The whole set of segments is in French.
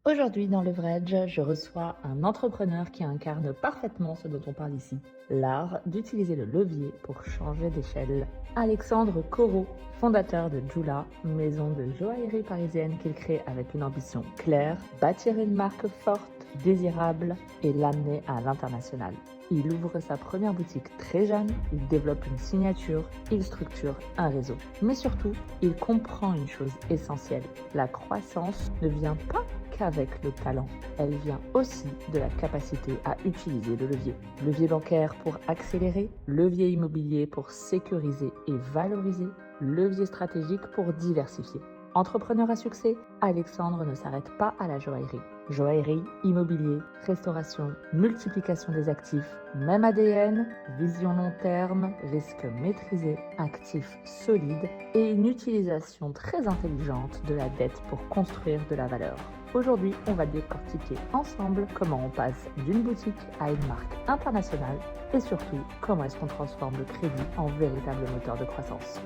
Aujourd'hui, dans Leverage, je reçois un entrepreneur qui incarne parfaitement ce dont on parle ici, l'art d'utiliser le levier pour changer d'échelle. Alexandre Corot, fondateur de Jula, maison de joaillerie parisienne qu'il crée avec une ambition claire, bâtir une marque forte, désirable et l'amener à l'international. Il ouvre sa première boutique très jeune, il développe une signature, il structure un réseau. Mais surtout, il comprend une chose essentielle. La croissance ne vient pas qu'avec le talent. Elle vient aussi de la capacité à utiliser le levier. Levier bancaire pour accélérer, levier immobilier pour sécuriser et valoriser, levier stratégique pour diversifier. Entrepreneur à succès, Alexandre ne s'arrête pas à la joaillerie. Joaillerie, immobilier, restauration, multiplication des actifs, même ADN, vision long terme, risque maîtrisé, actifs solides et une utilisation très intelligente de la dette pour construire de la valeur. Aujourd'hui, on va décortiquer ensemble comment on passe d'une boutique à une marque internationale et surtout comment est-ce qu'on transforme le crédit en véritable moteur de croissance.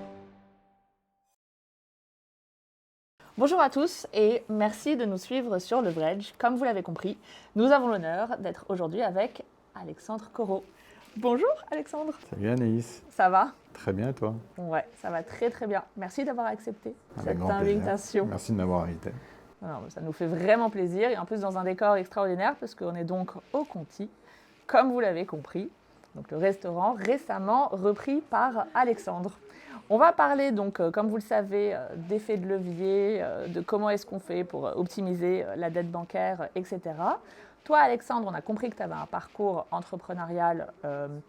Bonjour à tous et merci de nous suivre sur Leverage. Comme vous l'avez compris, nous avons l'honneur d'être aujourd'hui avec Alexandre Corot. Bonjour Alexandre. Salut Anaïs. Ça va? Très bien et toi? Ouais, ça va très très bien. Merci d'avoir accepté Avec cette grand invitation. plaisir. Merci de m'avoir invité. Alors, ça nous fait vraiment plaisir et en plus dans un décor extraordinaire parce qu'on est donc au Conti, comme vous l'avez compris. Donc le restaurant récemment repris par Alexandre. On va parler donc, comme vous le savez, d'effets de levier, de comment est-ce qu'on fait pour optimiser la dette bancaire, etc. Toi, Alexandre, on a compris que tu avais un parcours entrepreneurial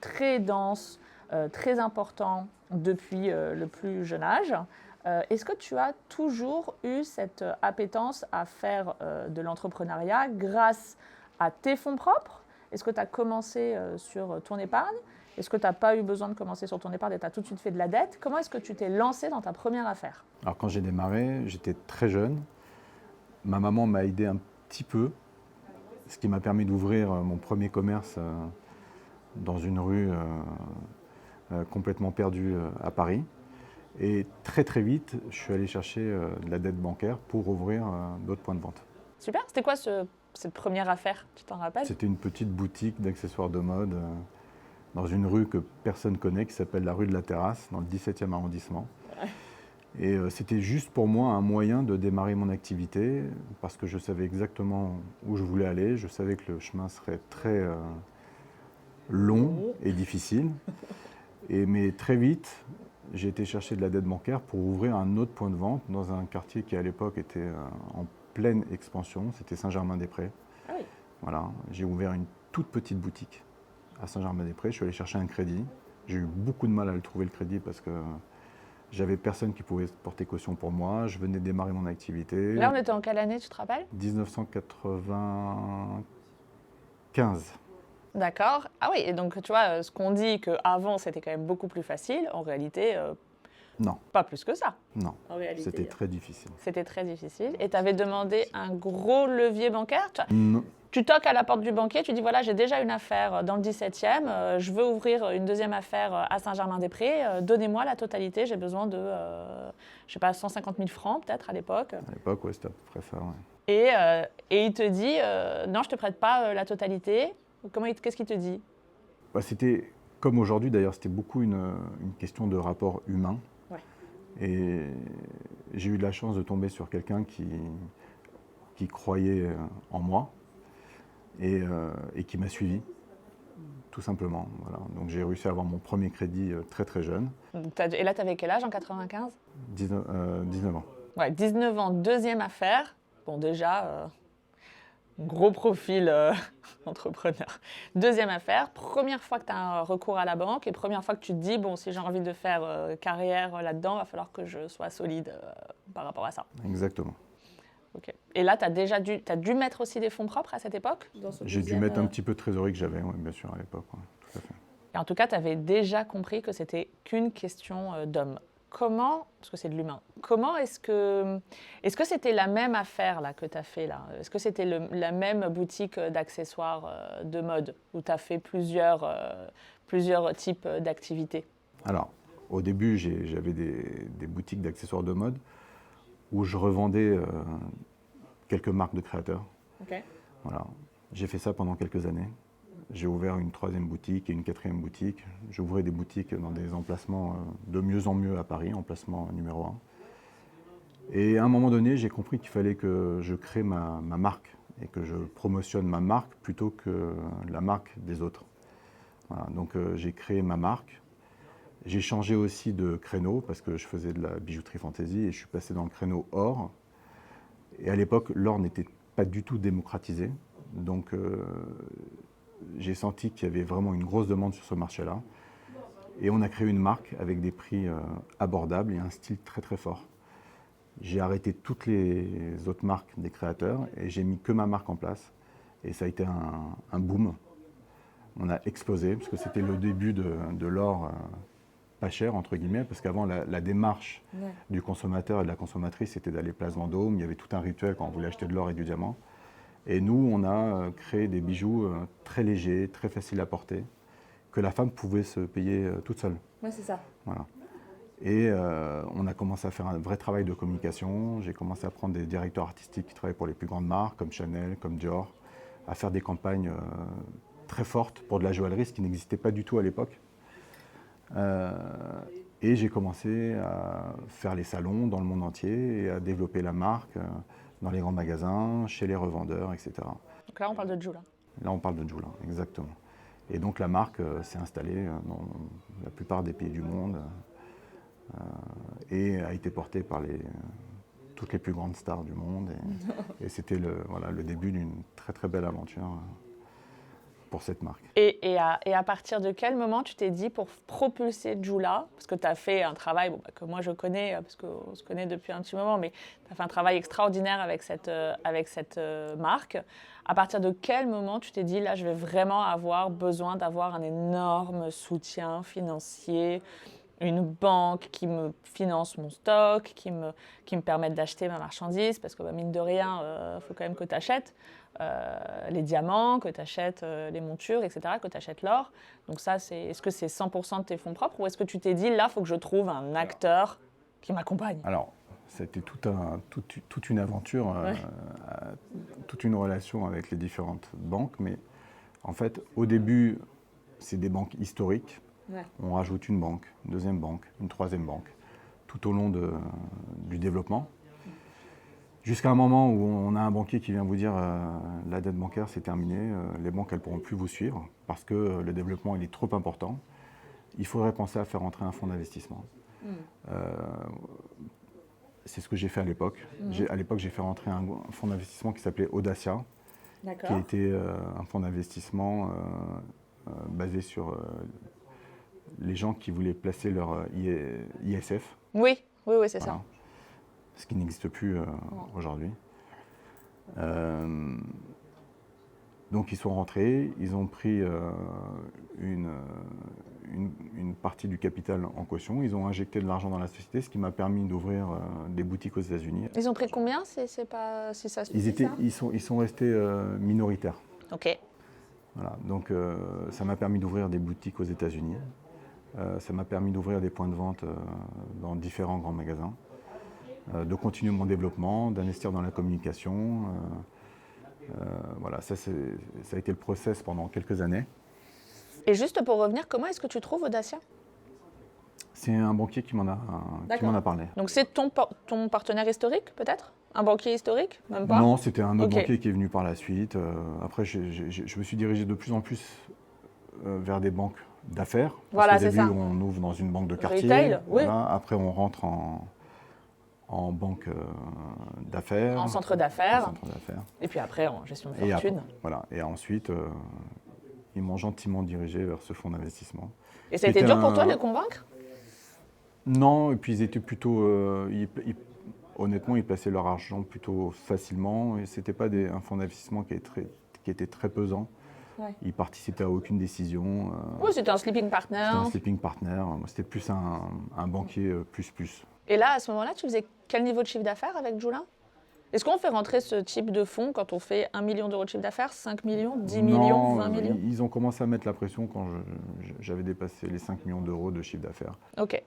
très dense, très important depuis le plus jeune âge. Est-ce que tu as toujours eu cette appétence à faire de l'entrepreneuriat grâce à tes fonds propres? Est-ce que tu as commencé sur ton épargne? Est-ce que tu n'as pas eu besoin de commencer sur ton épargne et tu as tout de suite fait de la dette? Comment est-ce que tu t'es lancé dans ta première affaire? Alors quand j'ai démarré, j'étais très jeune. Ma maman m'a aidé un petit peu, ce qui m'a permis d'ouvrir mon premier commerce dans une rue complètement perdue à Paris. Et très très vite, je suis allé chercher de la dette bancaire pour ouvrir d'autres points de vente. Super, c'était quoi cette première affaire? Tu t'en rappelles? C'était une petite boutique d'accessoires de mode dans une rue que personne ne connaît, qui s'appelle la rue de la Terrasse, dans le 17e arrondissement. Et c'était juste pour moi un moyen de démarrer mon activité, parce que je savais exactement où je voulais aller, je savais que le chemin serait très long et difficile. Mais très vite, j'ai été chercher de la dette bancaire pour ouvrir un autre point de vente dans un quartier qui à l'époque était en pleine expansion, c'était Saint-Germain-des-Prés. Ah oui. Voilà, j'ai ouvert une toute petite boutique à Saint-Germain-des-Prés, je suis allé chercher un crédit. J'ai eu beaucoup de mal à le trouver le crédit parce que j'avais personne qui pouvait porter caution pour moi, je venais de démarrer mon activité. Là, on était en quelle année, tu te rappelles? 1995. D'accord. Ah oui, et donc tu vois, ce qu'on dit qu'avant c'était quand même beaucoup plus facile, en réalité, Non, pas plus que ça. non, En réalité, c'était très difficile. c'était très difficile. Et tu avais demandé un gros levier bancaire. Non. Tu toques à la porte du banquier, tu dis voilà, j'ai déjà une affaire dans le 17e, je veux ouvrir une deuxième affaire à Saint-Germain-des-Prés, donnez-moi la totalité, j'ai besoin de, je sais pas, 150 000 francs peut-être à l'époque. À l'époque, ouais, c'était à peu près ça. Ouais. Et il te dit non, je te prête pas la totalité. Qu'est-ce qu'il te dit? Bah, c'était, comme aujourd'hui d'ailleurs, c'était beaucoup une question de rapport humain. Ouais. Et j'ai eu de la chance de tomber sur quelqu'un qui croyait en moi et qui m'a suivi, tout simplement. Voilà. Donc j'ai réussi à avoir mon premier crédit très très jeune, Et là, tu avais quel âge en 95? 19 ans. Ouais, 19 ans, deuxième affaire. Bon, déjà, gros profil entrepreneur. Deuxième affaire, première fois que tu as un recours à la banque et première fois que tu te dis, bon, si j'ai envie de faire carrière là-dedans, il va falloir que je sois solide par rapport à ça. Exactement. Ok. Et là, tu as dû mettre aussi des fonds propres à cette époque? J'ai dû mettre un petit peu de trésorerie que j'avais, ouais, bien sûr, à l'époque. Ouais, tout à fait. Et en tout cas, tu avais déjà compris que c'était qu'une question d'homme. Comment, parce que c'est de l'humain, est-ce que c'était la même affaire là, que tu as fait là? Est-ce que c'était la même boutique d'accessoires de mode où tu as fait plusieurs types d'activités? Alors, au début, j'avais des boutiques d'accessoires de mode où je revendais quelques marques de créateurs. Ok. Voilà. J'ai fait ça pendant quelques années. J'ai ouvert une 3e boutique et une 4e boutique. J'ouvrais des boutiques dans des emplacements de mieux en mieux à Paris, emplacement numéro 1. Et à un moment donné, j'ai compris qu'il fallait que je crée ma marque et que je promotionne ma marque plutôt que la marque des autres. Voilà. Donc j'ai créé ma marque. J'ai changé aussi de créneau parce que je faisais de la bijouterie fantaisie et je suis passé dans le créneau or. Et à l'époque, l'or n'était pas du tout démocratisé. Donc j'ai senti qu'il y avait vraiment une grosse demande sur ce marché-là. Et on a créé une marque avec des prix abordables et un style très très fort. J'ai arrêté toutes les autres marques des créateurs et j'ai mis que ma marque en place. Et ça a été un boom. On a explosé parce que c'était le début de l'or pas cher, entre guillemets, parce qu'avant, la démarche du consommateur et de la consommatrice, c'était d'aller place Vendôme. Il y avait tout un rituel quand on voulait acheter de l'or et du diamant. Et nous, on a créé des bijoux très légers, très faciles à porter, que la femme pouvait se payer toute seule. Ouais, c'est ça. Voilà. Et on a commencé à faire un vrai travail de communication. J'ai commencé à prendre des directeurs artistiques qui travaillent pour les plus grandes marques, comme Chanel, comme Dior, à faire des campagnes très fortes pour de la joaillerie, ce qui n'existait pas du tout à l'époque. Et j'ai commencé à faire les salons dans le monde entier et à développer la marque dans les grands magasins, chez les revendeurs, etc. Donc là, on parle de Jula. Là, on parle de Jula, exactement. Et donc la marque s'est installée dans la plupart des pays du monde et a été portée par toutes les plus grandes stars du monde. Et c'était le début d'une très très belle aventure pour cette marque. Et à partir de quel moment tu t'es dit pour propulser Jula, parce que tu as fait un travail que moi je connais, parce qu'on se connaît depuis un petit moment, mais tu as fait un travail extraordinaire avec cette marque. À partir de quel moment tu t'es dit, là je vais vraiment avoir besoin d'avoir un énorme soutien financier, une banque qui me finance mon stock, qui me permette d'acheter ma marchandise, parce que mine de rien, il faut quand même que tu achètes les diamants, que tu achètes les montures, etc., que tu achètes l'or. Donc ça, est-ce que c'est 100% de tes fonds propres ou est-ce que tu t'es dit, là, il faut que je trouve un acteur qui m'accompagne? Alors, c'était toute une aventure, toute une relation avec les différentes banques, mais en fait, au début, c'est des banques historiques. Ouais. On rajoute une banque, une deuxième banque, une troisième banque, tout au long du développement. Jusqu'à un moment où on a un banquier qui vient vous dire la dette bancaire c'est terminé, les banques elles ne pourront plus vous suivre parce que le développement il est trop important. Il faudrait penser à faire entrer un fonds d'investissement. C'est ce que j'ai fait à l'époque. À l'époque j'ai fait rentrer un fonds d'investissement qui s'appelait Audacia, qui était un fonds d'investissement basé sur les gens qui voulaient placer leur ISF. Oui, c'est ça. Ce qui n'existe plus aujourd'hui. Donc ils sont rentrés, ils ont pris une partie du capital en caution, ils ont injecté de l'argent dans la société, ce qui m'a permis d'ouvrir des boutiques aux États-Unis. Ils ont pris combien, c'est pas, si ça se dit, ils sont restés minoritaires. Ok. Voilà, donc ça m'a permis d'ouvrir des boutiques aux États-Unis. Ça m'a permis d'ouvrir des points de vente dans différents grands magasins. De continuer mon développement, d'investir dans la communication. Voilà, ça a été le process pendant quelques années. Et juste pour revenir, comment est-ce que tu trouves Audacia? C'est un banquier qui m'en a parlé. Donc c'est ton partenaire historique peut-être? Un banquier historique? Même pas? Non, c'était un autre banquier qui est venu par la suite. Après, je me suis dirigé de plus en plus vers des banques d'affaires. Voilà, c'est ça. Au début, on ouvre dans une banque de quartier. Retail, oui. Voilà. Après, on rentre en banque d'affaires. En centre d'affaires. Et puis après, en gestion de fortune. Voilà. Et ensuite, ils m'ont gentiment dirigé vers ce fonds d'investissement. Et ça a été dur pour toi de les convaincre? Non, et puis ils étaient plutôt... honnêtement, ils plaçaient leur argent plutôt facilement. Et ce n'était pas un fonds d'investissement qui était très pesant. Ouais. Ils participaient à aucune décision. Oui, c'était un sleeping partner. C'était un sleeping partner. C'était plus un banquier plus. Et là, à ce moment-là, tu faisais quel niveau de chiffre d'affaires avec Jula? Est-ce qu'on fait rentrer ce type de fonds quand on fait 1 million d'euros de chiffre d'affaires, 5 millions, 10 millions, 20 millions? Ils ont commencé à mettre la pression quand j'avais dépassé les 5 millions d'euros de chiffre d'affaires. Ok.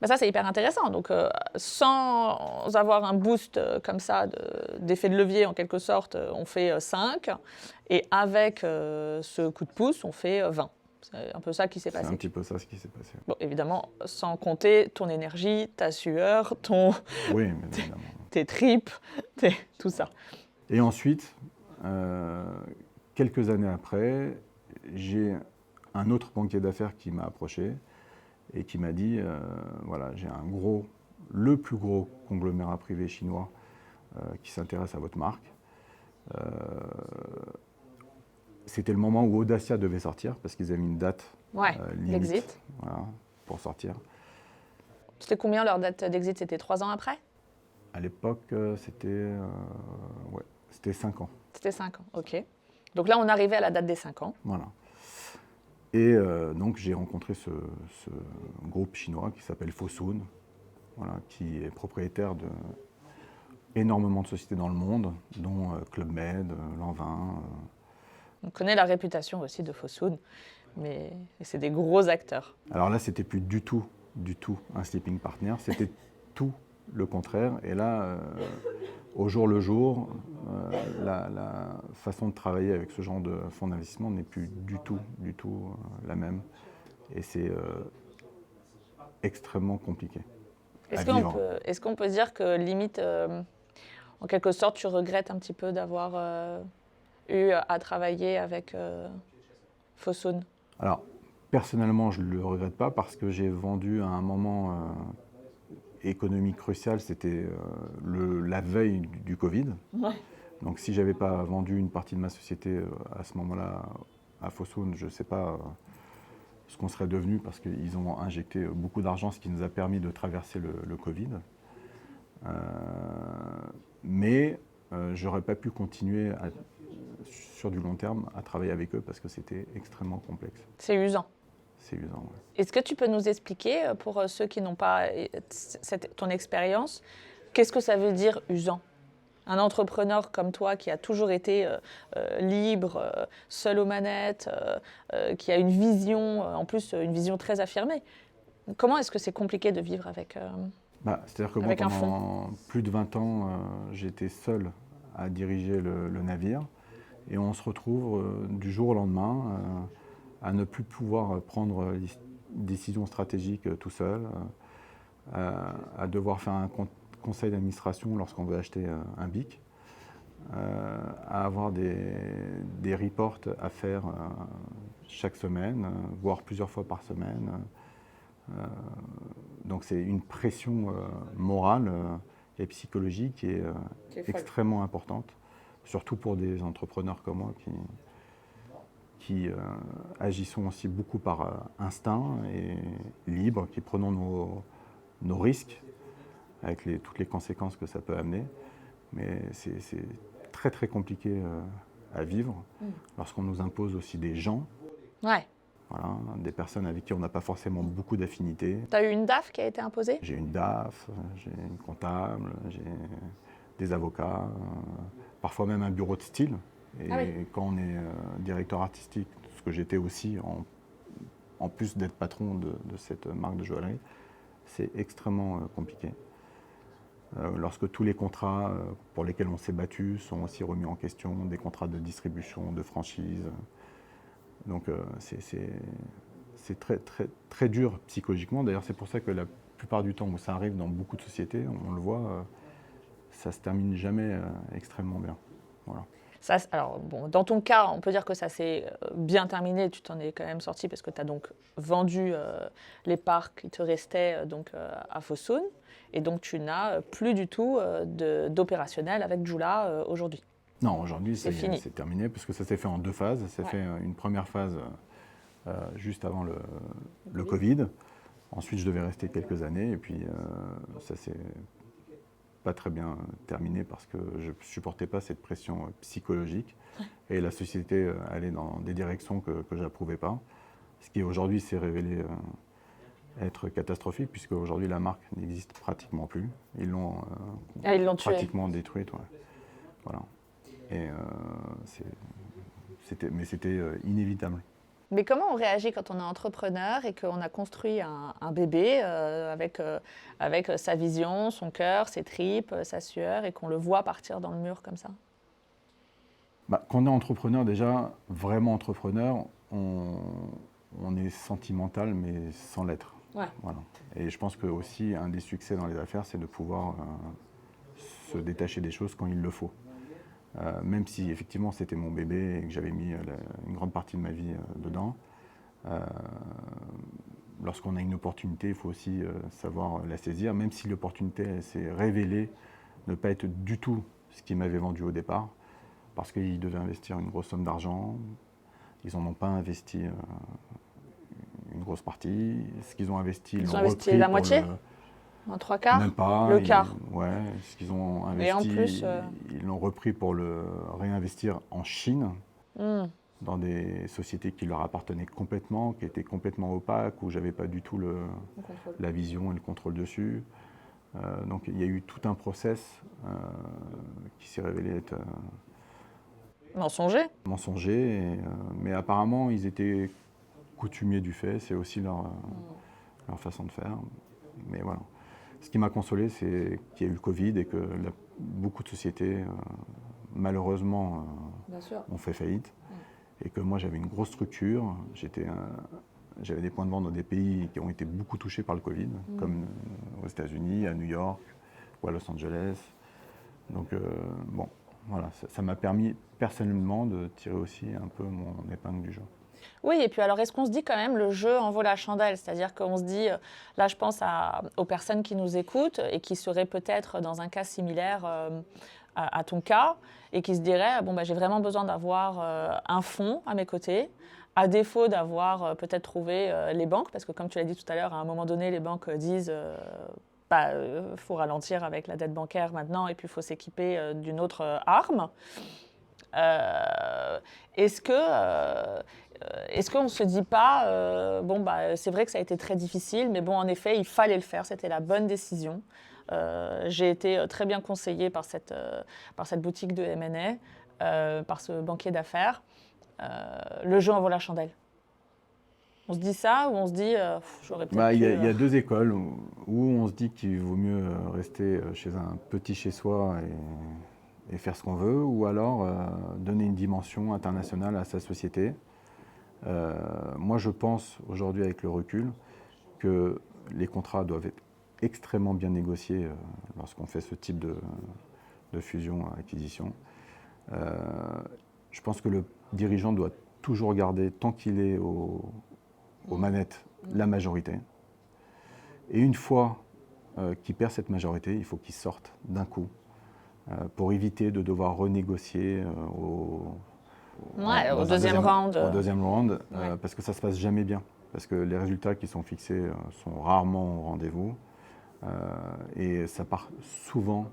Bah ça, c'est hyper intéressant. Donc, sans avoir un boost comme ça d'effet de levier, en quelque sorte, on fait 5. Et avec ce coup de pouce, on fait 20. C'est un peu ça qui s'est passé. C'est un petit peu ça ce qui s'est passé. Bon, évidemment, sans compter ton énergie, ta sueur, Oui, mais évidemment. tes tripes, tout ça. Et ensuite, quelques années après, j'ai un autre banquier d'affaires qui m'a approché et qui m'a dit, voilà, j'ai le plus gros conglomérat privé chinois qui s'intéresse à votre marque. C'était le moment où Audacia devait sortir parce qu'ils avaient mis une date limite l'exit. Voilà, pour sortir. C'était combien leur date d'exit? C'était 3 ans après? À l'époque, c'était 5 ans. C'était 5 ans, ok. Donc là, on arrivait à la date des 5 ans. Voilà. Et donc, j'ai rencontré ce groupe chinois qui s'appelle Fosun, voilà, qui est propriétaire de énormément de sociétés dans le monde, dont Club Med, Lanvin. On connaît la réputation aussi de Fosun, mais c'est des gros acteurs. Alors là, c'était plus du tout un sleeping partner, c'était tout le contraire. Et là, au jour le jour, la façon de travailler avec ce genre de fonds d'investissement n'est plus du tout la même. Et c'est extrêmement compliqué. Est-ce qu'on peut dire que limite, en quelque sorte, tu regrettes un petit peu d'avoir eu à travailler avec Fosun? Alors, personnellement, je ne le regrette pas parce que j'ai vendu à un moment économique crucial, c'était la veille du Covid. Ouais. Donc si je n'avais pas vendu une partie de ma société à ce moment-là à Fosun, je ne sais pas ce qu'on serait devenu parce qu'ils ont injecté beaucoup d'argent, ce qui nous a permis de traverser le Covid. Mais je n'aurais pas pu continuer sur du long terme à travailler avec eux parce que c'était extrêmement complexe. C'est usant. C'est usant, oui. Est-ce que tu peux nous expliquer, pour ceux qui n'ont pas ton expérience, qu'est-ce que ça veut dire usant? Un entrepreneur comme toi qui a toujours été libre, seul aux manettes, qui a une vision, en plus une vision très affirmée. Comment est-ce que c'est compliqué de vivre avec c'est-à-dire que moi, pendant plus de 20 ans, j'étais seul à diriger le navire. Et on se retrouve du jour au lendemain à ne plus pouvoir prendre des décisions stratégiques tout seul, à devoir faire un conseil d'administration lorsqu'on veut acheter un BIC, à avoir des reports à faire chaque semaine, voire plusieurs fois par semaine. Donc c'est une pression morale et psychologique qui est extrêmement importante, surtout pour des entrepreneurs comme moi qui agissons aussi beaucoup par instinct et libre, qui prenons nos risques avec toutes les conséquences que ça peut amener. Mais c'est très très compliqué à vivre lorsqu'on nous impose aussi des gens. Ouais. Voilà, des personnes avec qui on n'a pas forcément beaucoup d'affinités. Tu as eu une DAF qui a été imposée? J'ai une DAF, j'ai une comptable, j'ai des avocats, parfois même un bureau de style. Et quand on est directeur artistique, ce que j'étais aussi, en plus d'être patron de cette marque de joaillerie, c'est extrêmement compliqué. Lorsque tous les contrats pour lesquels on s'est battu sont aussi remis en question, des contrats de distribution, de franchise. Donc c'est très, très, très dur psychologiquement. D'ailleurs, c'est pour ça que la plupart du temps où ça arrive dans beaucoup de sociétés, on le voit, ça ne se termine jamais extrêmement bien. Voilà. Ça, alors, bon, dans ton cas, on peut dire que ça s'est bien terminé. Tu t'en es quand même sorti parce que tu as donc vendu les parts qui te restaient à Fosun. Et donc, tu n'as plus du tout d'opérationnel avec Joula aujourd'hui. Non, aujourd'hui, c'est fini. C'est terminé parce que ça s'est fait en 2 phases. Ça fait une première phase juste avant le Covid. Ensuite, je devais rester quelques années et puis ça s'est pas très bien terminé parce que je ne supportais pas cette pression psychologique et la société allait dans des directions que je n'approuvais pas. Ce qui aujourd'hui s'est révélé être catastrophique puisque aujourd'hui la marque n'existe pratiquement plus. Ils l'ont pratiquement détruite. Ouais. Voilà. Et c'était inévitable. Mais comment on réagit quand on est entrepreneur et qu'on a construit un bébé avec sa vision, son cœur, ses tripes, sa sueur, et qu'on le voit partir dans le mur comme ça? Quand on est entrepreneur, déjà, vraiment entrepreneur, on est sentimental, mais sans l'être. Ouais. Voilà. Et je pense que aussi un des succès dans les affaires, c'est de pouvoir se détacher des choses quand il le faut. Même si effectivement c'était mon bébé et que j'avais mis une grande partie de ma vie dedans. Lorsqu'on a une opportunité, il faut aussi savoir la saisir, même si l'opportunité s'est révélée ne pas être du tout ce qu'ils m'avaient vendu au départ, parce qu'ils devaient investir une grosse somme d'argent. Ils n'en ont pas investi une grosse partie. Ce qu'ils ont investi, ils ont investi la moitié, en 3/4, même pas. Le quart. Ouais, ce qu'ils ont investi, Et en plus, ils l'ont repris pour le réinvestir en Chine, dans des sociétés qui leur appartenaient complètement, qui étaient complètement opaques, où j'avais pas du tout la vision et le contrôle dessus. Donc il y a eu tout un process qui s'est révélé être mensonger. Mais apparemment ils étaient coutumiers du fait, c'est aussi leur façon de faire. Mais voilà. Ce qui m'a consolé, c'est qu'il y a eu le Covid et que beaucoup de sociétés, malheureusement, ont fait faillite. Et que moi, j'avais une grosse structure. J'avais des points de vente dans des pays qui ont été beaucoup touchés par le Covid, comme aux États-Unis, à New York ou à Los Angeles. Donc, bon, voilà, ça m'a permis personnellement de tirer aussi un peu mon épingle du jeu. Oui, et puis alors, est-ce qu'on se dit quand même le jeu en vaut la chandelle? C'est-à-dire qu'on se dit, là je pense aux personnes qui nous écoutent et qui seraient peut-être dans un cas similaire à ton cas, et qui se diraient, bon, j'ai vraiment besoin d'avoir un fonds à mes côtés, à défaut d'avoir peut-être trouvé les banques, parce que comme tu l'as dit tout à l'heure, à un moment donné, les banques disent, faut ralentir avec la dette bancaire maintenant, et puis il faut s'équiper d'une autre arme. Est-ce qu'on ne se dit pas, c'est vrai que ça a été très difficile, mais bon, en effet, il fallait le faire, c'était la bonne décision. J'ai été très bien conseillée par cette boutique de M&A, par ce banquier d'affaires. Le jeu en vaut la chandelle. On se dit ça ou on se dit, j'aurais peut-être Il y a deux écoles où on se dit qu'il vaut mieux rester chez un petit chez-soi et faire ce qu'on veut, ou alors donner une dimension internationale à sa société. Moi, je pense aujourd'hui, avec le recul, que les contrats doivent être extrêmement bien négociés lorsqu'on fait ce type de fusion-acquisition. Je pense que le dirigeant doit toujours garder, tant qu'il est aux manettes, la majorité. Et une fois qu'il perd cette majorité, il faut qu'il sorte d'un coup pour éviter de devoir renégocier au deuxième round, parce que ça ne se passe jamais bien. Parce que les résultats qui sont fixés sont rarement au rendez-vous. Et ça part souvent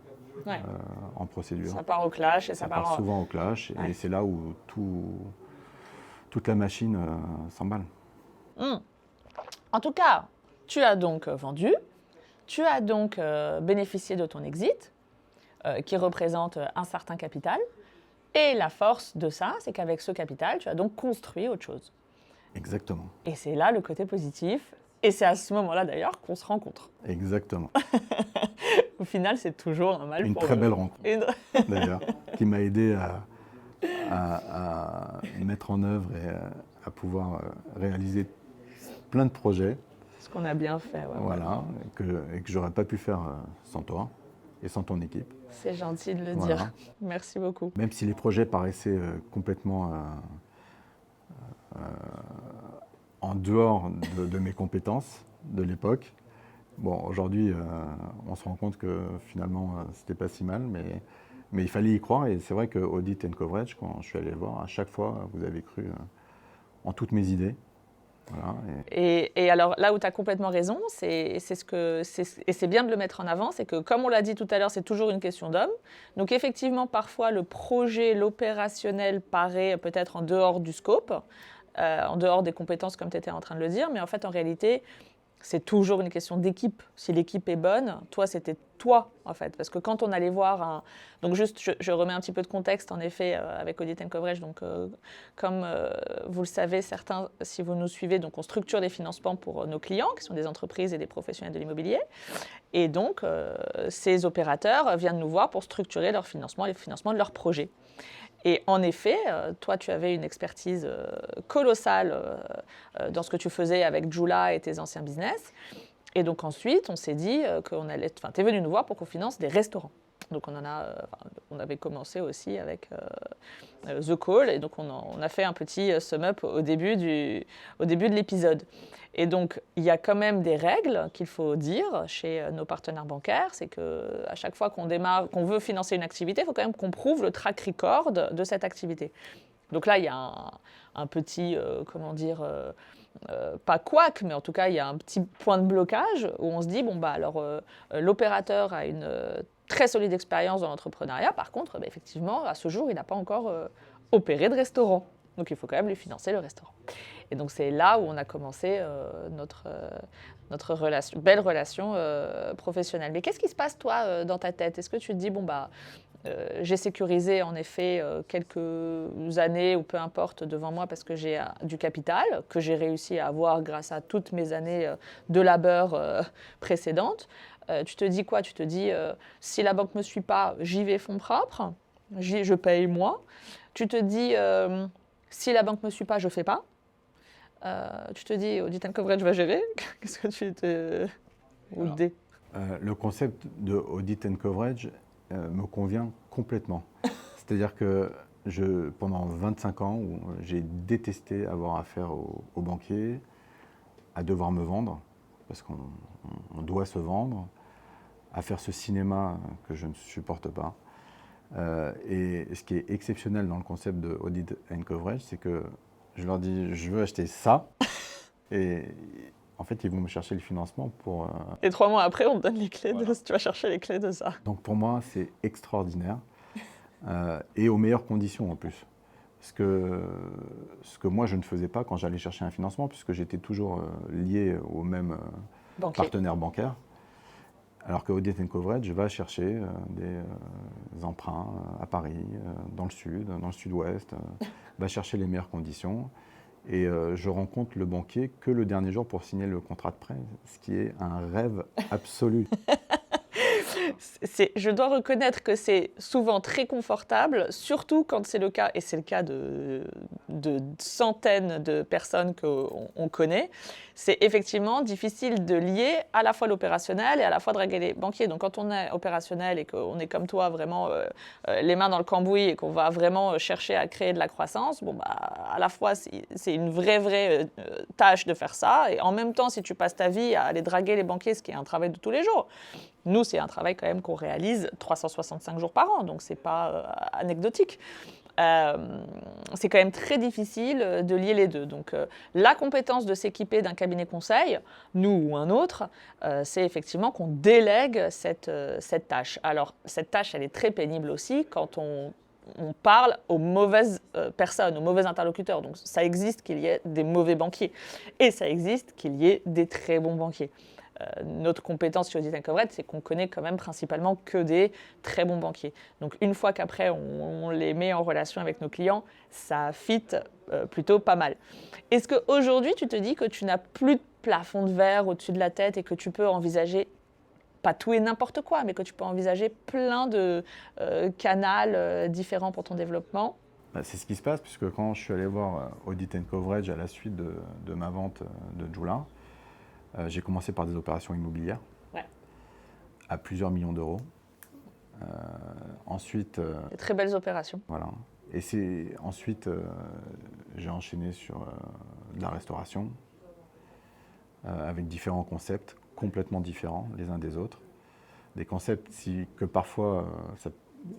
en procédure. Ça part au clash. Ça part souvent au clash. Et c'est là où toute la machine s'emballe. En tout cas, tu as donc vendu. Tu as donc bénéficié de ton exit, qui représente un certain capital. Et la force de ça, c'est qu'avec ce capital, tu as donc construit autre chose. Exactement. Et c'est là le côté positif. Et c'est à ce moment-là, d'ailleurs, qu'on se rencontre. Exactement. Au final, c'est toujours un mal une pour très belle rencontre, d'ailleurs, qui m'a aidé à mettre en œuvre et à pouvoir réaliser plein de projets. Ce qu'on a bien fait. Voilà, et que j'aurais pas pu faire sans toi et sans ton équipe. C'est gentil de le dire. Merci beaucoup. Même si les projets paraissaient complètement en dehors de mes compétences de l'époque, bon, aujourd'hui, on se rend compte que finalement, c'était pas si mal, mais il fallait y croire. Et c'est vrai que Audit & Coverage, quand je suis allé le voir, à chaque fois, vous avez cru en toutes mes idées. Voilà, et alors là où tu as complètement raison, et c'est bien de le mettre en avant, c'est que comme on l'a dit tout à l'heure, c'est toujours une question d'homme. Donc effectivement, parfois le projet, l'opérationnel paraît peut-être en dehors du scope, en dehors des compétences comme tu étais en train de le dire, mais en fait en réalité, c'est toujours une question d'équipe. Si l'équipe est bonne, toi, c'était toi, en fait. Parce que quand on allait voir un... Donc juste, je remets un petit peu de contexte, en effet, avec Audit and Coverage. Donc, comme vous le savez, certains, si vous nous suivez, donc on structure des financements pour nos clients, qui sont des entreprises et des professionnels de l'immobilier. Et donc, ces opérateurs viennent nous voir pour structurer leur financement et le financement de leurs projets. Et en effet, toi, tu avais une expertise colossale dans ce que tu faisais avec Joula et tes anciens business. Et donc ensuite, on s'est dit qu'on allait... Enfin, tu es venu nous voir pour qu'on finance des restaurants. Donc on avait commencé aussi avec The Call. Et donc on a fait un petit sum-up au début de l'épisode. Et donc, il y a quand même des règles qu'il faut dire chez nos partenaires bancaires. C'est qu'à chaque fois qu'on veut financer une activité, il faut quand même qu'on prouve le track record de cette activité. Donc là, il y a un petit, pas couac, mais en tout cas, il y a un petit point de blocage où on se dit, l'opérateur a une très solide expérience dans l'entrepreneuriat. Par contre, effectivement, à ce jour, il n'a pas encore opéré de restaurant. Donc, il faut quand même lui financer le restaurant. Et donc, c'est là où on a commencé notre belle relation professionnelle. Mais qu'est-ce qui se passe, toi, dans ta tête? Est-ce que tu te dis, j'ai sécurisé, en effet, quelques années, ou peu importe, devant moi, parce que j'ai du capital, que j'ai réussi à avoir grâce à toutes mes années de labeur précédentes. Tu te dis quoi? Tu te dis, si la banque ne me suit pas, j'y vais fonds propres, je paye moi. Tu te dis, si la banque ne me suit pas, je ne fais pas. Tu te dis, Audit and Coverage va gérer. Qu'est-ce que tu te... Le concept de Audit and Coverage me convient complètement. C'est-à-dire que pendant 25 ans, j'ai détesté avoir affaire aux banquiers, à devoir me vendre, parce qu'on doit se vendre, à faire ce cinéma que je ne supporte pas. Et ce qui est exceptionnel dans le concept de Audit and Coverage, c'est que je leur dis, je veux acheter ça, et en fait, ils vont me chercher le financement pour... Et 3 mois après, on te donne les clés, tu vas chercher les clés de ça. Donc pour moi, c'est extraordinaire, et aux meilleures conditions en plus. Ce que moi, je ne faisais pas quand j'allais chercher un financement, puisque j'étais toujours lié au même partenaire bancaire. Alors que Audit and Coverage va chercher des emprunts à Paris, dans le sud, dans le sud-ouest, va chercher les meilleures conditions. Et je rencontre le banquier que le dernier jour pour signer le contrat de prêt, ce qui est un rêve absolu. Je dois reconnaître que c'est souvent très confortable, surtout quand c'est le cas, et c'est le cas de centaines de personnes qu'on connaît. C'est effectivement difficile de lier à la fois l'opérationnel et à la fois draguer les banquiers. Donc quand on est opérationnel et qu'on est comme toi, vraiment les mains dans le cambouis et qu'on va vraiment chercher à créer de la croissance, à la fois c'est une vraie tâche de faire ça, et en même temps, si tu passes ta vie à aller draguer les banquiers, ce qui est un travail de tous les jours. Nous, c'est un travail quand même qu'on réalise 365 jours par an, donc c'est pas anecdotique. C'est quand même très difficile de lier les deux. Donc la compétence de s'équiper d'un cabinet conseil, nous ou un autre, c'est effectivement qu'on délègue cette tâche. Alors cette tâche, elle est très pénible aussi quand on parle aux mauvaises personnes, aux mauvais interlocuteurs. Donc ça existe qu'il y ait des mauvais banquiers et ça existe qu'il y ait des très bons banquiers. Notre compétence sur Audit and Coverage, c'est qu'on connaît quand même principalement que des très bons banquiers. Donc une fois qu'après on les met en relation avec nos clients, ça fit plutôt pas mal. Est-ce qu'aujourd'hui tu te dis que tu n'as plus de plafond de verre au-dessus de la tête et que tu peux envisager, pas tout et n'importe quoi, mais que tu peux envisager plein de canaux différents pour ton développement? C'est ce qui se passe, puisque quand je suis allé voir Audit and Coverage à la suite de ma vente de Joula, j'ai commencé par des opérations immobilières à plusieurs millions d'euros. Ensuite... Des très belles opérations. Voilà. Et ensuite, j'ai enchaîné sur de la restauration avec différents concepts complètement différents les uns des autres. Des concepts que parfois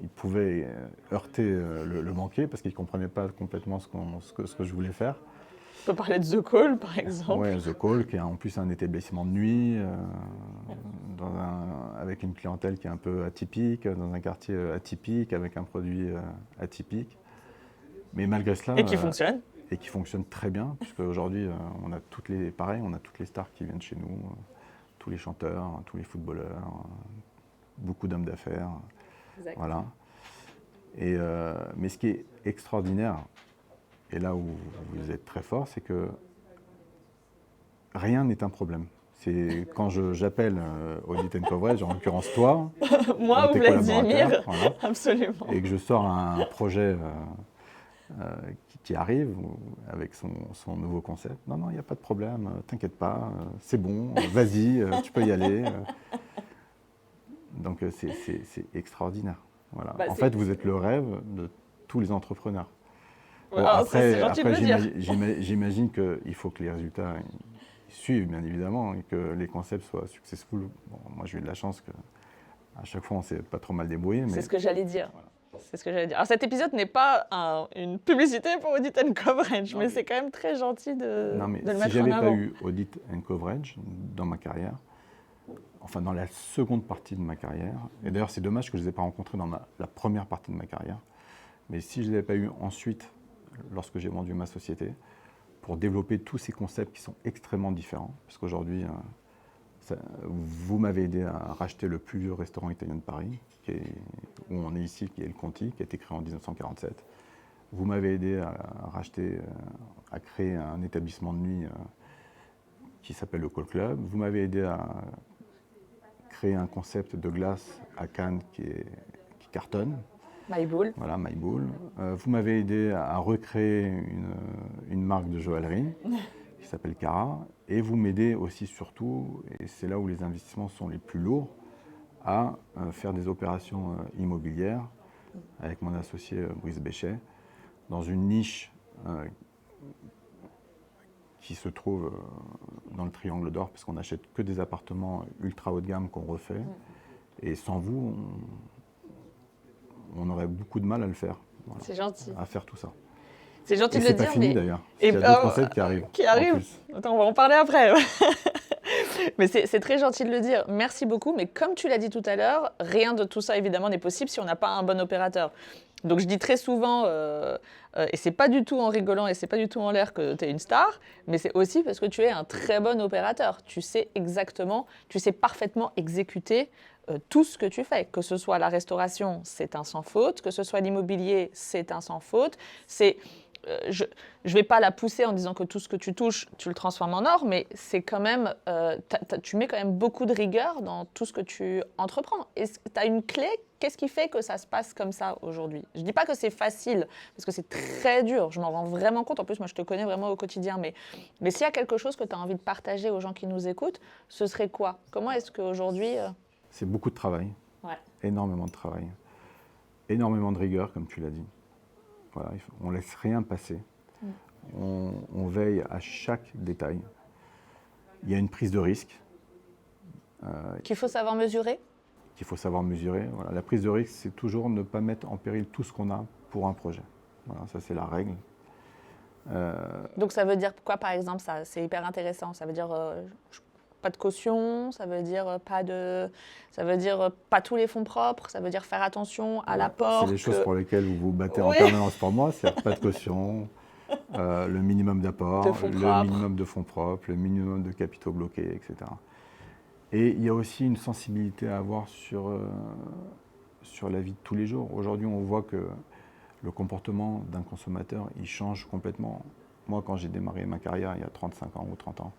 ils pouvaient heurter le banquier parce qu'il ne comprenait pas complètement ce que je voulais faire. On peut parler de The Call, par exemple. Oui, The Call, qui est en plus un établissement de nuit, avec une clientèle qui est un peu atypique, dans un quartier atypique, avec un produit atypique. Mais malgré cela... Et qui fonctionne. et qui fonctionne très bien, puisque aujourd'hui, on a toutes les stars qui viennent chez nous, tous les chanteurs, tous les footballeurs, beaucoup d'hommes d'affaires. Exact. Voilà. Mais ce qui est extraordinaire, et là où vous êtes très fort, c'est que rien n'est un problème. C'est quand j'appelle Audit & Coverage, en l'occurrence toi, Moi ou tes Vladimir, collaborateurs, voilà, absolument. et que je sors un projet qui arrive avec son nouveau concept. Non, il n'y a pas de problème, t'inquiète pas, c'est bon, vas-y, tu peux y aller. Donc c'est extraordinaire. Voilà. Bah, en fait, vous êtes le rêve de tous les entrepreneurs. Bon, c'est gentil de le dire. J'imagine qu'il faut que les résultats suivent, bien évidemment, et que les concepts soient successful. Bon, moi, j'ai eu de la chance qu'à chaque fois, on s'est pas trop mal débrouillé. C'est ce que j'allais dire. Voilà. C'est ce que j'allais dire. Alors, cet épisode n'est pas une publicité pour Audit & Coverage, mais c'est quand même très gentil de le mettre en avant. Si j'avais pas eu Audit & Coverage dans ma carrière, enfin dans la seconde partie de ma carrière, et d'ailleurs c'est dommage que je ne les ai pas rencontrés dans la première partie de ma carrière, mais si je ne les avais pas eu ensuite, lorsque j'ai vendu ma société, pour développer tous ces concepts qui sont extrêmement différents, parce qu'aujourd'hui, vous m'avez aidé à racheter le plus vieux restaurant italien de Paris, où on est ici, qui est le Conti, qui a été créé en 1947. Vous m'avez aidé à créer un établissement de nuit qui s'appelle le Call Club. Vous m'avez aidé à créer un concept de glace à Cannes qui cartonne. Maïboule. Voilà, Maïboule. Vous m'avez aidé à recréer une marque de joaillerie qui s'appelle Cara. Et vous m'aidez aussi surtout, et c'est là où les investissements sont les plus lourds, à faire des opérations immobilières avec mon associé Brice Béchet dans une niche qui se trouve dans le Triangle d'Or, parce qu'on n'achète que des appartements ultra haut de gamme qu'on refait. Et sans vous, on aurait beaucoup de mal à le faire. Voilà, c'est gentil. à faire tout ça. C'est gentil de le c'est dire, pas fini mais... d'ailleurs. Il y a d'autres concepts qui arrivent. Qui arrivent. Attends, on va en parler après. Mais c'est très gentil de le dire. Merci beaucoup. Mais comme tu l'as dit tout à l'heure, rien de tout ça, évidemment, n'est possible si on n'a pas un bon opérateur. Donc, je dis très souvent, et c'est pas du tout en rigolant et c'est pas du tout en l'air que tu es une star, mais c'est aussi parce que tu es un très bon opérateur. Tu sais parfaitement exécuter tout ce que tu fais. Que ce soit la restauration, c'est un sans faute. Que ce soit l'immobilier, c'est un sans faute. Je ne vais pas la pousser en disant que tout ce que tu touches, tu le transformes en or, mais c'est quand même, tu mets quand même beaucoup de rigueur dans tout ce que tu entreprends. Tu as une clé? Qu'est-ce qui fait que ça se passe comme ça aujourd'hui? Je ne dis pas que c'est facile, parce que c'est très dur, je m'en rends vraiment compte. En plus, moi, je te connais vraiment au quotidien. Mais s'il y a quelque chose que tu as envie de partager aux gens qui nous écoutent, ce serait quoi? Comment est-ce qu'aujourd'hui... C'est beaucoup de travail, ouais. Énormément de travail, énormément de rigueur, comme tu l'as dit. Voilà, on ne laisse rien passer. On veille à chaque détail. Il y a une prise de risque. Qu'il faut savoir mesurer. Qu'il faut savoir mesurer. Voilà. La prise de risque, c'est toujours ne pas mettre en péril tout ce qu'on a pour un projet. Voilà, ça, c'est la règle. Donc, ça veut dire quoi, par exemple? Ça, c'est hyper intéressant. Ça veut dire pas de caution, ça veut dire pas tous les fonds propres, ça veut dire faire attention à l'apport. C'est les choses pour lesquelles vous vous battez en permanence pour moi, c'est pas de caution, le minimum d'apport, le minimum de fonds propres, le minimum de capitaux bloqués, etc. Et il y a aussi une sensibilité à avoir sur la vie de tous les jours. Aujourd'hui, on voit que le comportement d'un consommateur, il change complètement. Moi, quand j'ai démarré ma carrière il y a 35 ans ou 30 ans,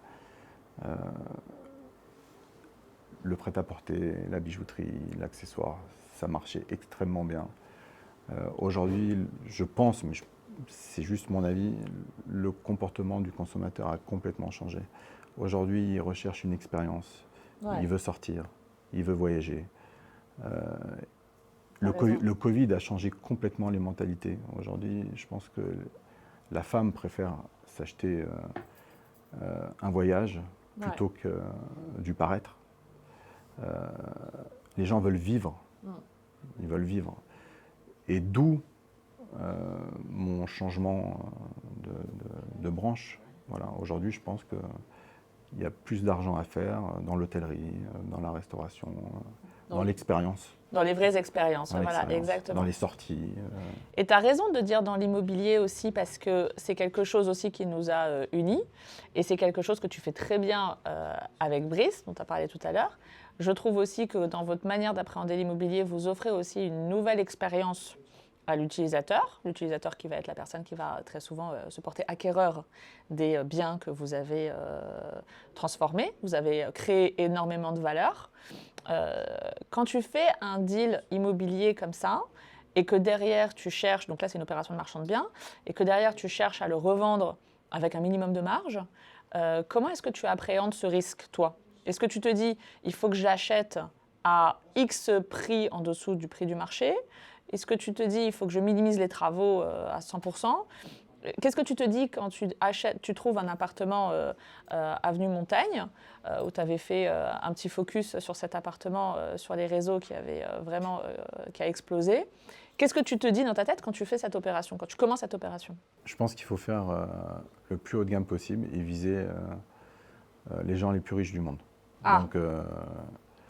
le prêt-à-porter, la bijouterie, l'accessoire, ça marchait extrêmement bien. Aujourd'hui, je pense, mais c'est juste mon avis, le comportement du consommateur a complètement changé. Aujourd'hui, il recherche une expérience, il veut sortir, il veut voyager. Le Covid a changé complètement les mentalités. Aujourd'hui, je pense que la femme préfère s'acheter un voyage plutôt que du paraître. Les gens veulent vivre. Ils veulent vivre. Et d'où mon changement de branche. Voilà. Aujourd'hui, je pense qu'il y a plus d'argent à faire dans l'hôtellerie, dans la restauration, Dans l'expérience. Dans les vraies expériences, Dans voilà, l'expérience, exactement. dans les sorties. Et tu as raison de dire dans l'immobilier aussi, parce que c'est quelque chose aussi qui nous a unis, et c'est quelque chose que tu fais très bien avec Brice, dont tu as parlé tout à l'heure. Je trouve aussi que dans votre manière d'appréhender l'immobilier, vous offrez aussi une nouvelle expérience à l'utilisateur qui va être la personne qui va très souvent se porter acquéreur des biens que vous avez transformés. Vous avez créé énormément de valeur. Quand tu fais un deal immobilier comme ça, et que derrière tu cherches, donc là c'est une opération de marchand de biens, et que derrière tu cherches à le revendre avec un minimum de marge, comment est-ce que tu appréhendes ce risque, toi ? Est-ce que tu te dis, il faut que je l'achète à X prix en dessous du prix du marché ? Est-ce que tu te dis, il faut que je minimise les travaux à 100% ? Qu'est-ce que tu te dis quand tu trouves un appartement avenue Montaigne, où tu avais fait un petit focus sur cet appartement sur les réseaux qui a explosé. Qu'est-ce que tu te dis dans ta tête quand tu fais cette opération, quand tu commences cette opération ? Je pense qu'il faut faire le plus haut de gamme possible et viser les gens les plus riches du monde. Donc,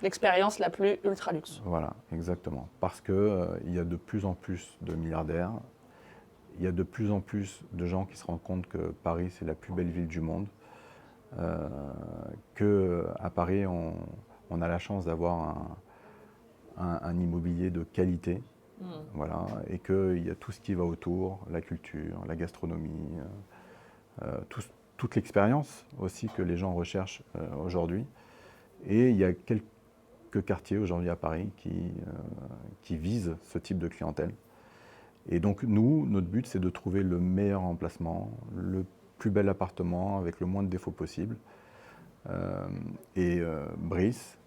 l'expérience la plus ultra luxe. Voilà, exactement. Parce qu'il y a de plus en plus de milliardaires. Il y a de plus en plus de gens qui se rendent compte que Paris, c'est la plus belle ville du monde. Qu'à Paris, on a la chance d'avoir un immobilier de qualité. Voilà, et qu'il y a tout ce qui va autour, la culture, la gastronomie, toute l'expérience aussi que les gens recherchent aujourd'hui. Et il y a quelques quartiers aujourd'hui à Paris qui visent ce type de clientèle. Et donc nous, notre but, c'est de trouver le meilleur emplacement, le plus bel appartement avec le moins de défauts possible. Brice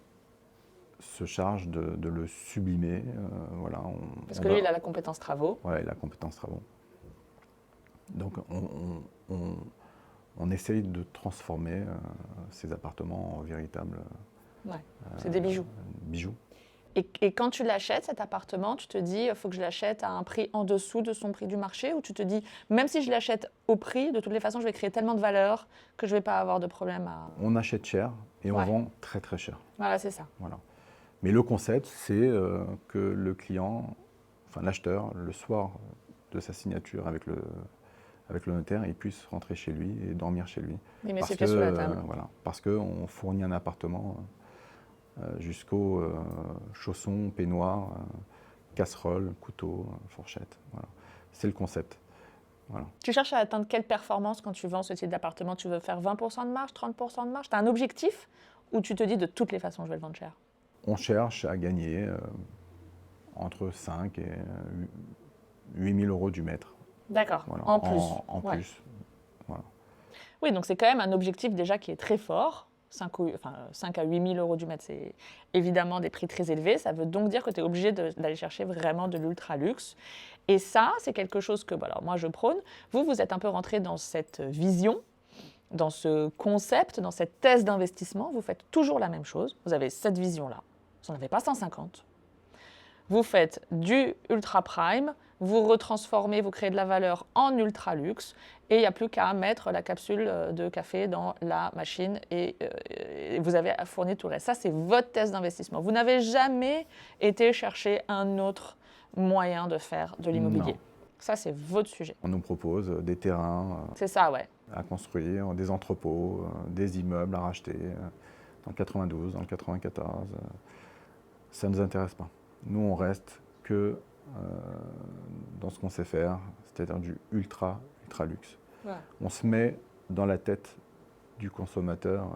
se charge de le sublimer. Voilà, parce que lui, il a la compétence travaux. Voilà, il a la compétence travaux. Donc on essaye de transformer ces appartements en véritables c'est des bijoux. Bijoux. Et quand tu l'achètes, cet appartement, tu te dis, il faut que je l'achète à un prix en dessous de son prix du marché, ou tu te dis, même si je l'achète au prix, de toutes les façons, je vais créer tellement de valeur que je ne vais pas avoir de problème à... On achète cher et on vend très très cher. Voilà, c'est ça. Voilà. Mais le concept, c'est que le client, enfin l'acheteur, le soir de sa signature avec le notaire, il puisse rentrer chez lui et dormir chez lui. Il met ses pieds sous la table. Voilà, parce qu'on fournit un appartement jusqu'aux chaussons, peignoirs, casseroles, couteaux, fourchettes. Voilà. C'est le concept. Voilà. Tu cherches à atteindre quelle performance quand tu vends ce type d'appartement ? Tu veux faire 20% de marge, 30% de marge ? Tu as un objectif ou tu te dis de toutes les façons je vais le vendre cher ? On cherche à gagner entre 5 et 8 000 euros du mètre. D'accord, voilà. en plus. En plus. Voilà. Oui, donc c'est quand même un objectif déjà qui est très fort. 5 à 8 000 euros du mètre, c'est évidemment des prix très élevés. Ça veut donc dire que tu es obligé d'aller chercher vraiment de l'ultra luxe. Et ça, c'est quelque chose que moi je prône. Vous êtes un peu rentré dans cette vision, dans ce concept, dans cette thèse d'investissement. Vous faites toujours la même chose. Vous avez cette vision-là. Vous n'en avez pas 150. Vous faites du ultra prime, vous retransformez, vous créez de la valeur en ultra luxe et il n'y a plus qu'à mettre la capsule de café dans la machine et vous avez fourni tout le reste. Ça, c'est votre thèse d'investissement. Vous n'avez jamais été chercher un autre moyen de faire de l'immobilier. Non. Ça, c'est votre sujet. On nous propose des terrains c'est ça, ouais. à construire, des entrepôts, des immeubles à racheter dans le 92, dans le 94. Ça ne nous intéresse pas. Nous, on reste que dans ce qu'on sait faire, c'est-à-dire du ultra luxe. Ouais. On se met dans la tête du consommateur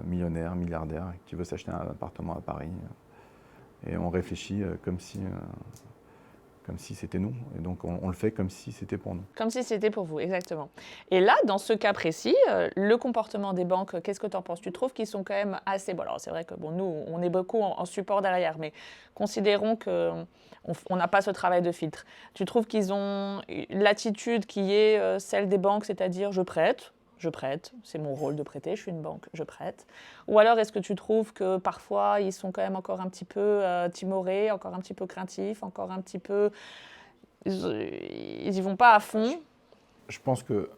millionnaire, milliardaire, qui veut s'acheter un appartement à Paris. Et on réfléchit comme si c'était nous. Et donc, on le fait comme si c'était pour nous. Comme si c'était pour vous, exactement. Et là, dans ce cas précis, le comportement des banques, qu'est-ce que tu en penses ? Tu trouves qu'ils sont quand même assez... Bon, alors c'est vrai que nous, on est beaucoup en support derrière, mais considérons qu'on n'a pas ce travail de filtre. Tu trouves qu'ils ont l'attitude qui est celle des banques, c'est-à-dire je prête, c'est mon rôle de prêter, je suis une banque, je prête. Ou alors est-ce que tu trouves que parfois ils sont quand même encore un petit peu timorés, encore un petit peu craintifs, encore un petit peu... Ils y vont pas à fond ? Je pense que,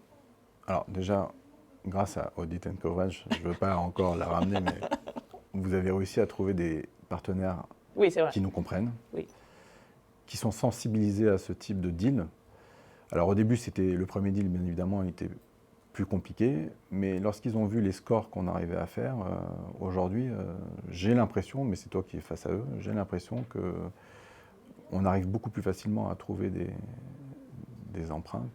alors déjà, grâce à Audit & Coverage, je ne veux pas encore la ramener, mais vous avez réussi à trouver des partenaires Oui, c'est vrai. qui nous comprennent, Oui. qui sont sensibilisés à ce type de deal. Alors au début, c'était le premier deal, bien évidemment, il était plus compliqué, mais lorsqu'ils ont vu les scores qu'on arrivait à faire, aujourd'hui, j'ai l'impression, mais c'est toi qui es face à eux, j'ai l'impression qu'on arrive beaucoup plus facilement à trouver des emprunts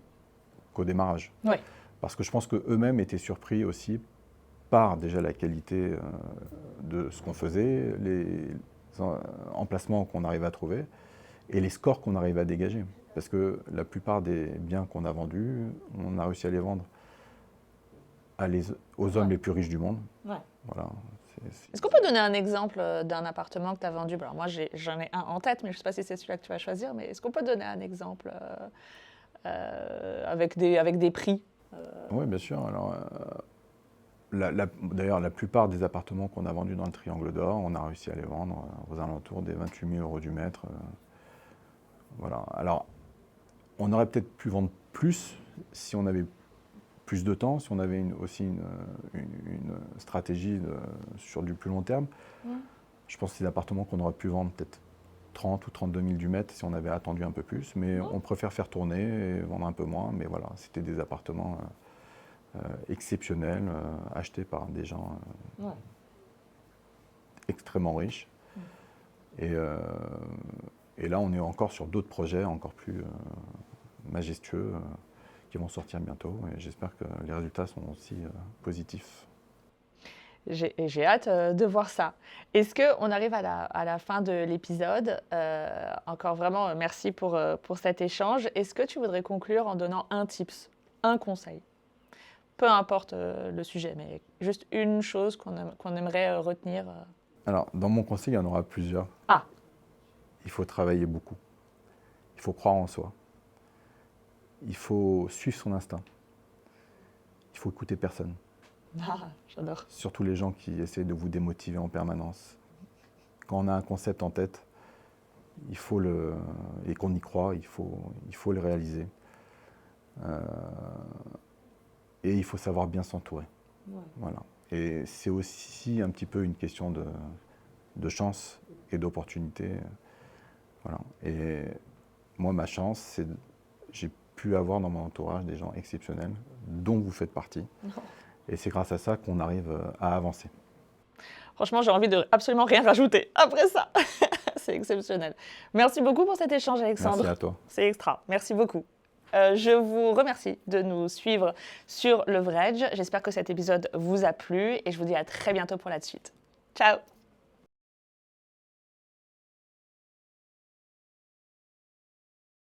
qu'au démarrage. Oui. Parce que je pense qu'eux-mêmes étaient surpris aussi par déjà la qualité de ce qu'on faisait, les emplacements qu'on arrivait à trouver et les scores qu'on arrivait à dégager. Parce que la plupart des biens qu'on a vendus, on a réussi à les vendre aux hommes les plus riches du monde. Ouais. Voilà. Est-ce qu'on peut donner un exemple d'un appartement que tu as vendu? Alors moi, j'en ai un en tête, mais je ne sais pas si c'est celui-là que tu vas choisir. Mais est-ce qu'on peut donner un exemple avec des prix? Oui, bien sûr. Alors, d'ailleurs, la plupart des appartements qu'on a vendus dans le Triangle d'Or, on a réussi à les vendre aux alentours des 28 000 euros du mètre. Voilà. Alors, on aurait peut-être pu vendre plus si on avait plus de temps, si on avait aussi une stratégie sur du plus long terme. Je pense que c'est des appartements qu'on aurait pu vendre peut-être 30 ou 32 000 du mètre si on avait attendu un peu plus. Mais on préfère faire tourner et vendre un peu moins. Mais voilà, c'était des appartements exceptionnels, achetés par des gens extrêmement riches. Et là, on est encore sur d'autres projets encore plus majestueux qui vont sortir bientôt. Et j'espère que les résultats sont aussi positifs. J'ai hâte de voir ça. Est-ce qu'on arrive à la fin de l'épisode? Encore vraiment, merci pour cet échange. Est-ce que tu voudrais conclure en donnant un tips, un conseil? Peu importe le sujet, mais juste une chose qu'on aimerait retenir. Alors, dans mon conseil, il y en aura plusieurs. Ah! Il faut travailler beaucoup. Il faut croire en soi. Il faut suivre son instinct. Il faut écouter personne. Ah, j'adore. Surtout les gens qui essaient de vous démotiver en permanence. Quand on a un concept en tête, et qu'on y croit, il faut le réaliser. Et il faut savoir bien s'entourer. Ouais. Voilà. Et c'est aussi un petit peu une question de chance et d'opportunité. Voilà. Et moi, ma chance, c'est j'ai pu avoir dans mon entourage des gens exceptionnels, dont vous faites partie. Oh. Et c'est grâce à ça qu'on arrive à avancer. Franchement, j'ai envie de absolument rien rajouter après ça. C'est exceptionnel. Merci beaucoup pour cet échange, Alexandre. Merci à toi. C'est extra. Merci beaucoup. Je vous remercie de nous suivre sur Leverage. J'espère que cet épisode vous a plu et je vous dis à très bientôt pour la suite. Ciao!